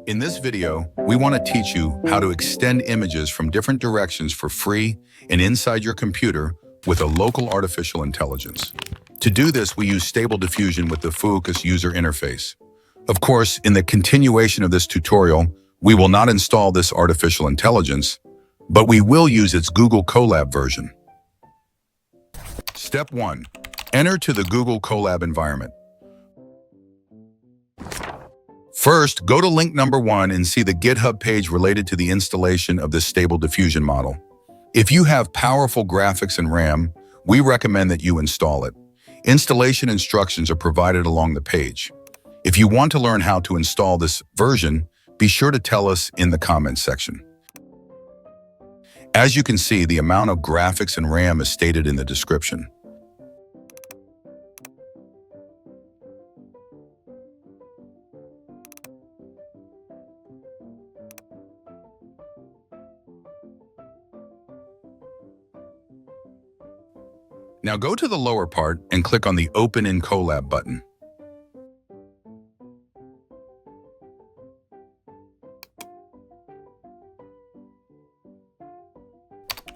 In this video, we want to teach you how to extend images from different directions for free and inside your computer with a local artificial intelligence. To do this, we use Stable Diffusion with the Fooocus user interface. Of course, in the continuation of this tutorial, we will not install this artificial intelligence, but we will use its Google Colab version. Step 1. Enter to the Google Colab environment. First, go to link number 1 and see the GitHub page related to the installation of this Stable Diffusion model. If you have powerful graphics and RAM, we recommend that you install it. Installation instructions are provided along the page. If you want to learn how to install this version, be sure to tell us in the comments section. As you can see, the amount of graphics and RAM is stated in the description. Now go to the lower part and click on the Open in Colab button.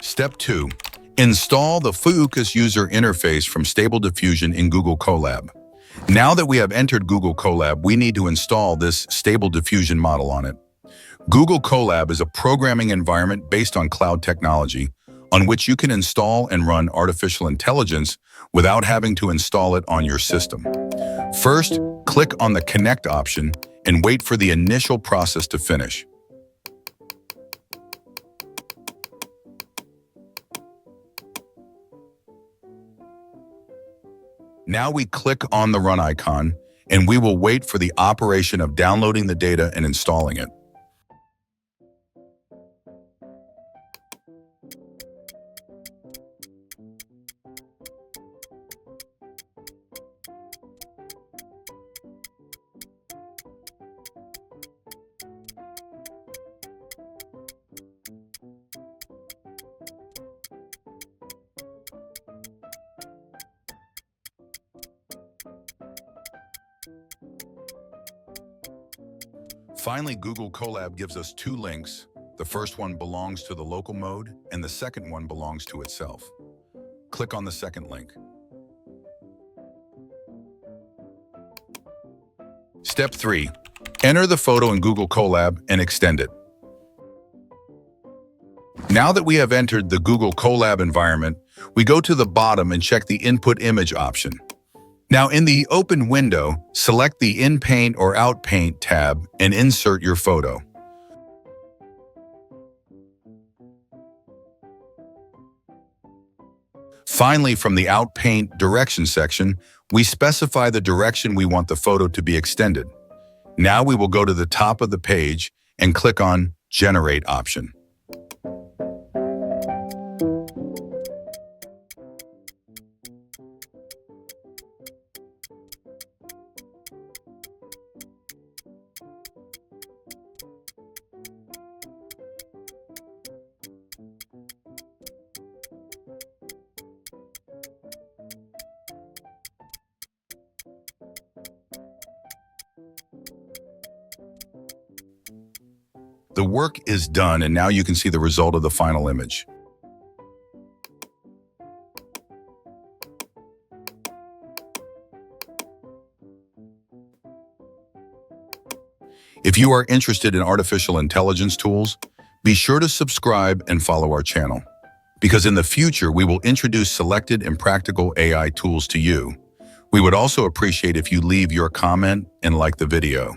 Step 2. Install the Fooocus user interface from Stable Diffusion in Google Colab. Now that we have entered Google Colab, we need to install this Stable Diffusion model on it. Google Colab is a programming environment based on cloud technology, on which you can install and run artificial intelligence without having to install it on your system. First, click on the Connect option and wait for the initial process to finish. Now we click on the Run icon, and we will wait for the operation of downloading the data and installing it. Finally, Google Colab gives us 2 links. The first one belongs to the local mode, and the second one belongs to itself. Click on the second link. Step 3. Enter the photo in Google Colab and extend it. Now that we have entered the Google Colab environment, we go to the bottom and check the Input Image option. Now in the open window, select the In Paint or Out Paint tab and insert your photo. Finally, from the Out Paint Direction section, we specify the direction we want the photo to be extended. Now we will go to the top of the page and click on Generate option. The work is done, and now you can see the result of the final image. If you are interested in artificial intelligence tools, be sure to subscribe and follow our channel, because in the future we will introduce selected and practical AI tools to you. We would also appreciate if you leave your comment and like the video.